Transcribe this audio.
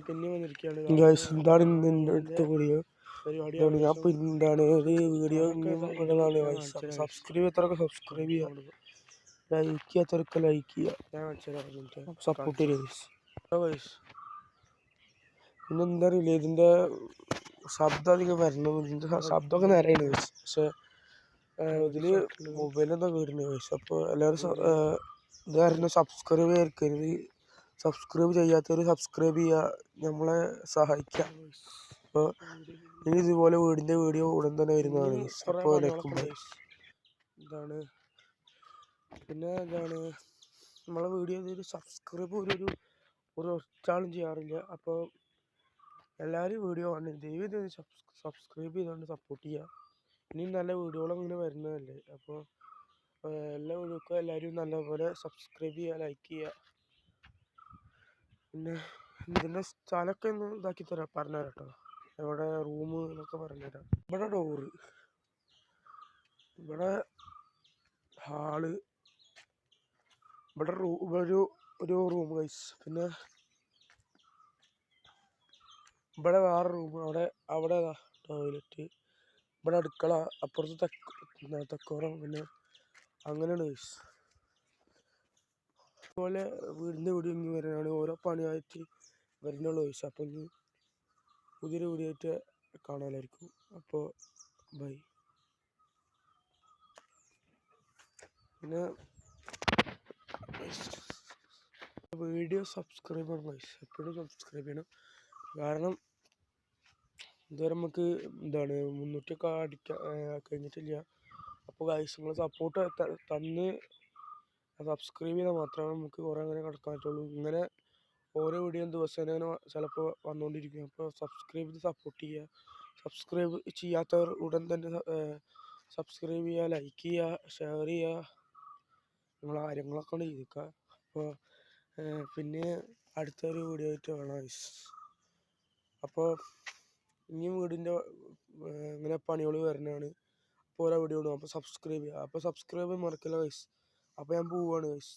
പിന്നെ വന്നിരിക്കുകയാണ് ഗൈസ് എന്താണ് ഇന്ന് അടുത്ത വീഡിയോ ഇതാണ് ഞാൻ ഇപ്പോൾ എന്താണ് ഒരു വീഡിയോ ഇടുന്നതാണ് ഗൈസ്. അപ്പോൾ സബ്സ്ക്രൈബ് ചെയ്യാത്തവരൊക്കെ സബ്സ്ക്രൈബ് ചെയ്യുക, ലൈക്ക് ചെയ്യാത്തവരൊക്കെ ലൈക്ക് ചെയ്യുക, സപ്പോർട്ട് ചെയ്യുക ഗൈസ്. പിന്നെ എന്താ അറിയില്ല, ഇതിൻ്റെ ശബ്ദം അധികം വരണം, ഇതിൻ്റെ ശബ്ദമൊക്കെ നേരെയാണ് ഗൈസ്. പക്ഷേ ഇതിൽ മൊബൈലെന്താ വീടുന്നത് ഗൈസ്. അപ്പോൾ എല്ലാവരും ഇത് കാരണം സബ്സ്ക്രൈബ് ചെയ്യരുത്, സബ്സ്ക്രൈബ് ചെയ്യാത്തവർ സബ്സ്ക്രൈബ് ചെയ്യുക, നമ്മളെ സഹായിക്കുക. അപ്പോൾ ഇനി ഇതുപോലെ വീടിൻ്റെ വീഡിയോ ഉടൻ തന്നെ വരുന്നതാണ്. അപ്പോൾ ഇതാണ് പിന്നെ എന്താണ് നമ്മളെ വീഡിയോ ഒരു സബ്സ്ക്രൈബ് ഒരു ഒറ്റാളും ചെയ്യാറില്ല. അപ്പോൾ എല്ലാവരും വീഡിയോ കാണും, ദയവ് സബ്സ്ക്രൈബ് ചെയ്തുകൊണ്ട് സപ്പോർട്ട് ചെയ്യുക. ഇനിയും നല്ല വീഡിയോകളും ഇങ്ങനെ വരുന്നതല്ലേ. അപ്പോൾ എല്ലാ വീഡിയോക്കും എല്ലാവരും നല്ലപോലെ സബ്സ്ക്രൈബ് ചെയ്യുക, ലൈക്ക് ചെയ്യുക. പിന്നെ ഇതിൻ്റെ സ്ഥലമൊക്കെ ഒന്ന് ഇതാക്കി പറഞ്ഞുതരാം കേട്ടോ, ഇവിടെ റൂം എന്നൊക്കെ പറഞ്ഞുതരാം. ഇവിടെ ഡോറ്, ഇവിടെ ഹാള്, ഇവിടെ ഒരു റൂം ഗൈസ്. പിന്നെ ഇവിടെ വേറെ റൂം, അവിടെ ടോയ്ലറ്റ്, ഇവിടെ അടുക്കള, അപ്പുറത്ത് തെക്കോറം, പിന്നെ അങ്ങനെയാണ് ഗൈസ്. അതുപോലെ വീടിൻ്റെ വീഡിയോ ഇങ്ങനെ വരുന്നതാണ്, ഓരോ പണിയായിട്ട് വരുന്നുള്ളൂ ഗൈസ്. അപ്പോൾ ഇനി പുതിയൊരു വീഡിയോ ആയിട്ട് കാണാനായിരിക്കും. അപ്പോൾ ബൈ. പിന്നെ വീഡിയോ സബ്സ്ക്രൈബ് ചെയ്യണം ഗൈസ്, എപ്പോഴും സബ്സ്ക്രൈബ് ചെയ്യണം. കാരണം ഇതുവരെ നമുക്ക് എന്താണ് 300 അടിക്കാൻ കഴിഞ്ഞിട്ടില്ല. അപ്പോൾ ഗൈസ് നിങ്ങൾ സപ്പോർട്ട് തന്ന് സബ്സ്ക്രൈബ് ചെയ്താൽ മാത്രമേ നമുക്ക് കുറേ അങ്ങനെ കിടക്കാൻ പറ്റുള്ളൂ. ഇങ്ങനെ ഓരോ വീഡിയോ ദിവസേന ചിലപ്പോൾ വന്നുകൊണ്ടിരിക്കും. അപ്പോൾ സബ്സ്ക്രൈബ് ചെയ്ത് സപ്പോർട്ട് ചെയ്യുക. സബ്സ്ക്രൈബ് ചെയ്യാത്തവർ ഉടൻ തന്നെ സബ്സ്ക്രൈബ് ചെയ്യുക, ലൈക്ക് ചെയ്യുക, ഷെയർ ചെയ്യുക, നിങ്ങൾ കാര്യങ്ങളൊക്കെ കൊണ്ട് ചെയ്യിക്കുക. അപ്പോൾ പിന്നെ അടുത്തൊരു വീഡിയോ ആയിട്ട് കാണാം ഗൈസ്. അപ്പോൾ ഇനിയും വീടിൻ്റെ ഇങ്ങനെ പണികൾ വരുന്നതാണ്. അപ്പോൾ ഓരോ വീഡിയോ ഇടും, അപ്പോൾ സബ്സ്ക്രൈബ് ചെയ്യുക. അപ്പോൾ സബ്സ്ക്രൈബ് മറക്കില്ല ഗൈസ്. അപ്പോൾ ഞാൻ പോവുകയാണ് ഗൈസ്.